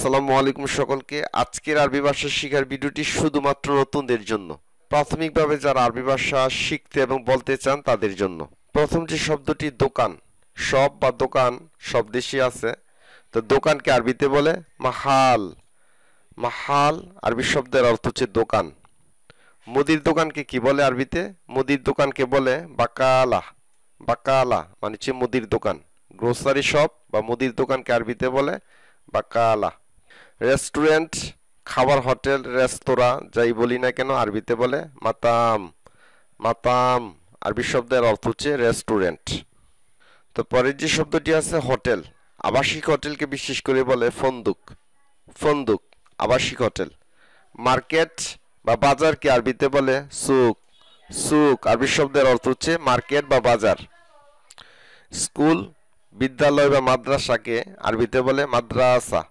আসসালামু আলাইকুম সকলকে। আজকের আরবি ভাষা শেখার ভিডিওটি শুধুমাত্র নতুনদের জন্য, প্রাথমিকভাবে যারা আরবি ভাষা শিখতে এবং বলতে চান তাদের জন্য। প্রথম যে শব্দটি দোকান, শপ বা দোকান সব দেশে আছে। তো দোকানকে আরবিতে বলে মাহাল। মাহাল আরবি শব্দের অর্থ হচ্ছে দোকান। মুদির দোকানকে কি বলে আরবিতে? মুদির দোকানকে বলে বাকালা। বাকালা মানে হচ্ছে মুদির দোকান। গ্রোসারি শপ বা মুদির দোকানকে আরবিতে বলে বাকালা। রেস্টুরেন্ট, খাবার, হোটেল, রেস্তোরাঁ যাই বলি না কেন আরবিতে বলে মাতাম। মাতাম আরবি শব্দের অর্থ হচ্ছে রেস্টুরেন্ট। তো পরের যে শব্দটি আছে হোটেল, আবাসিক হোটেলকে বিশেষ করে বলে ফন্দুক। ফন্দুক আবাসিক হোটেল। মার্কেট বা বাজারকে আরবিতে বলে সুক। সুক আরবি শব্দের অর্থ হচ্ছে মার্কেট বা বাজার। স্কুল, বিদ্যালয় বা মাদ্রাসাকে আরবিতে বলে মাদ্রাসা।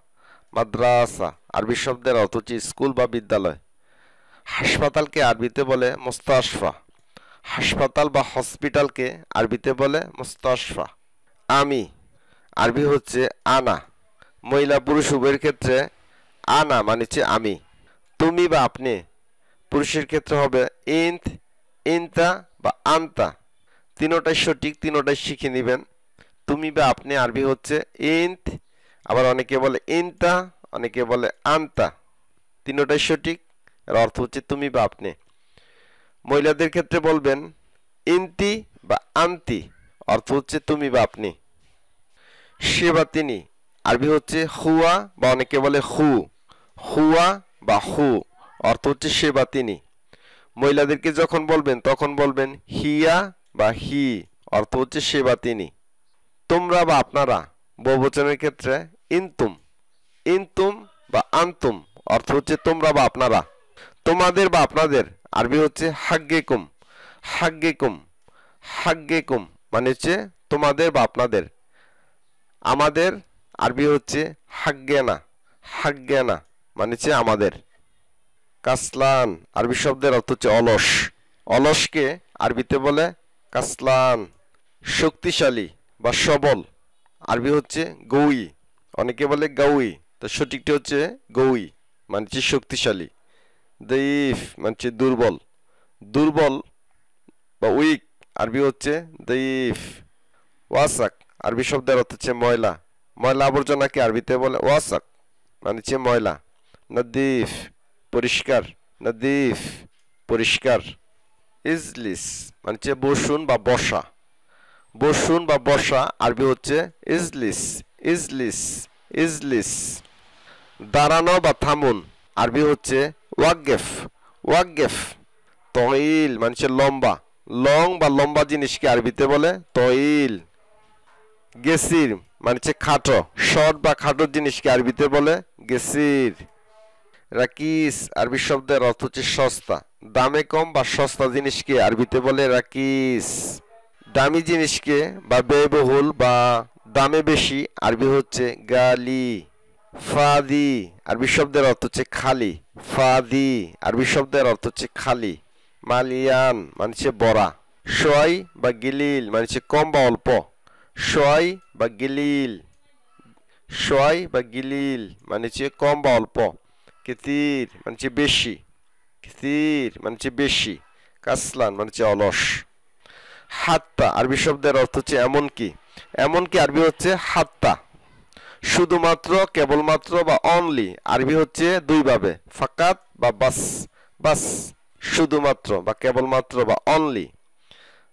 মাদ্রাসা আরবি শব্দের অর্থ হচ্ছে স্কুল বা বিদ্যালয়। হাসপাতালকে আরবিতে বলে মুস্তাশফা। হাসপাতাল বা হসপিটালকে আরবিতে বলে মুস্তাশফা। আমি আরবি হচ্ছে আনা। মহিলা পুরুষ উভয়ের ক্ষেত্রে আনা মানে হচ্ছে আমি। তুমি বা আপনি পুরুষের ক্ষেত্রে হবে ইন্ত, ইনতা বা আন্তা। তিনোটাই সঠিক, তিনোটাই শিখে নেবেন। তুমি বা আপনি আরবি হচ্ছে ইন্ত, আবার অনেকে বলে ইনতা, অনেকে বলে আন্তা। তিনোটাই সঠিক, এর অর্থ হচ্ছে তুমি বা আপনি। মহিলাদের ক্ষেত্রে বলবেন ইন্তি বা আন্তি, অর্থ হচ্ছে তুমি বা আপনি। সে বা তিনি আরবি হচ্ছে হুয়া বা অনেকে বলে হু। হুয়া বা হু অর্থ হচ্ছে সে বা তিনি। মহিলাদেরকে যখন বলবেন তখন বলবেন হিয়া বা হি, অর্থ হচ্ছে সে বা তিনি। তোমরা বা আপনারা বহুবচনের ক্ষেত্রে ইনতুম। ইনতুম বা আনতুম অর্থ হচ্ছে তোমরা বা আপনারা। তোমাদের বা আপনাদের আরবি হচ্ছে হাগ্গেকুম। হাগ্গেকুম, হাগ্গেকুম মানে হচ্ছে তোমাদের বা আপনাদের। আমাদের আরবি হচ্ছে হাগ্গেনা। হাগ্গেনা মানে হচ্ছে আমাদের। কাসলান আরবি শব্দের অর্থ হচ্ছে অলস। অলসকে আরবিতে বলে কাসলান। শক্তিশালী বা সবল আরবি হচ্ছে গৌই। অনেকে বলে গাউই, তো সঠিকটি হচ্ছে গৌই মানে হচ্ছে শক্তিশালী। দঈফ মানে হচ্ছে দুর্বল। দুর্বল বা উইক আরবি হচ্ছে দঈফ। ওয়াসাক আরবি শব্দের অর্থ হচ্ছে ময়লা। ময়লা আবর্জনাকে আরবিতে বলে ওয়াসাক মানে হচ্ছে ময়লা। নদীফ পরিষ্কার। নদীফ পরিষ্কার। ইজলিস মানে হচ্ছে বসুন বা বসা। বসুন বা বসা আরবি হচ্ছে ইজলিস। ইজলিস, ইজলিস। দাঁড়ানো বা থামুন আরবি হচ্ছে ওয়াকগেফ। ওয়াকগেফ। তইল মানে হচ্ছে লম্বা। লং বা লম্বা জিনিসকে আরবিতে বলে তইল। গেসির মানে হচ্ছে খাটো। শর্ট বা খাটো জিনিসকে আরবিতে বলে গেসির। রাকিস আরবি শব্দের অর্থ হচ্ছে সস্তা। দামে কম বা সস্তা জিনিসকে আরবিতে বলে রাকিস। দামি জিনিসকে বা ব্যয়বহুল বা দামে বেশি আরবি হচ্ছে গালি। ফাদি আরবি শব্দের অর্থ হচ্ছে খালি। ফাদি আরবি শব্দের অর্থ হচ্ছে খালি। মালিয়ান মানে হচ্ছে বড়া। সোয়াই বা গিলিল মানে হচ্ছে কম বা অল্প। সোয়াই বা গিলিল। সোয়াই বা গিলিল মানে হচ্ছে কম বা অল্প। কেতির মানে হচ্ছে বেশি। কেতির মানে হচ্ছে বেশি। কাসলান মানে হচ্ছে অলস। হাত্তা আরবি শব্দের অর্থ হচ্ছে এমনকি। এমনকি আরবি হচ্ছে হাত্তা। শুধুমাত্র, কেবলমাত্র বা অনলি আরবি হচ্ছে দুই ভাবে, ফাকাত বা বাস। বাস শুধুমাত্র বা কেবলমাত্র বা অনলি।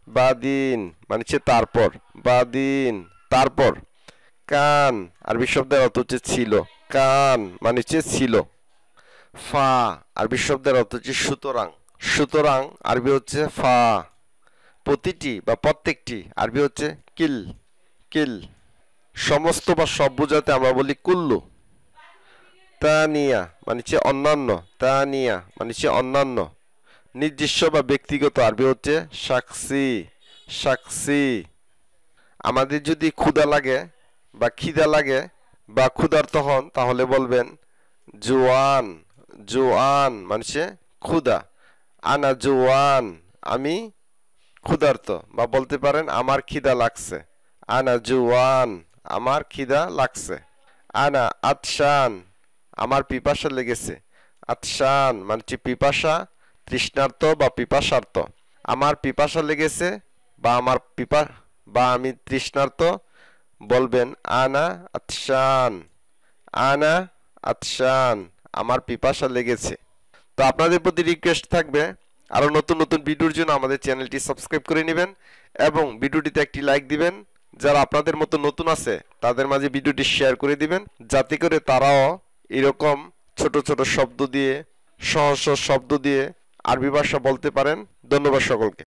বাদিন মানে হচ্ছে তারপর। বাদিন তারপর। কান আরবি শব্দের অর্থ হচ্ছে ছিল। কান মানে হচ্ছে ছিল। ফা আরবি শব্দের অর্থ হচ্ছে সুতরাং। সুতরাং আরবি হচ্ছে ফা। প্রতিটি বা প্রত্যেকটি আরবি হচ্ছে কিল। কিল। সমস্ত বা সব বোঝাতে আমরা বলি কুল্লু। তানিয়া মানে হচ্ছে অন্যান্য। তানিয়া মানে হচ্ছে অন্যান্য। নিজস্ব বা ব্যক্তিগত আরবি হচ্ছে সাকসি। সাকসি। আমাদের যদি ক্ষুধা লাগে বা খিদা লাগে বা ক্ষুধার্ত হন তাহলে বলবেন জোয়ান। জোয়ান মানে হচ্ছে ক্ষুধা। আনা জোয়ান আমি ক্ষুধার্ত। বা বলতে পারেন আমার খিদা লাগছে। আনা জোয়ান আমার খিদা লাগছে। আনা আতশান আমার পিপাসা লেগেছে। আতশান মানে হচ্ছে পিপাসা, তৃষ্ণার্ত বা পিপাসার্ত। আমার পিপাসা লেগেছে বা আমি তৃষ্ণার্ত, বলবেন আনা আতশান, আনা আতশান, আমার পিপাসা লেগেছে। তো আপনাদের প্রতি রিকোয়েস্ট থাকবে আরো নতুন নতুন ভিডিওর জন্য আমাদের চ্যানেলটি সাবস্ক্রাইব করে নেবেন এবং ভিডিওটিতে একটি লাইক দিবেন। যারা আপনাদের মতো নতুন আছে তাদের মাঝে ভিডিওটি শেয়ার করে দিবেন, যাতে করে তারাও এরকম ছোট ছোট শব্দ দিয়ে, সহজ সহজ শব্দ দিয়ে আরবি ভাষা বলতে পারেন। ধন্যবাদ সকলকে।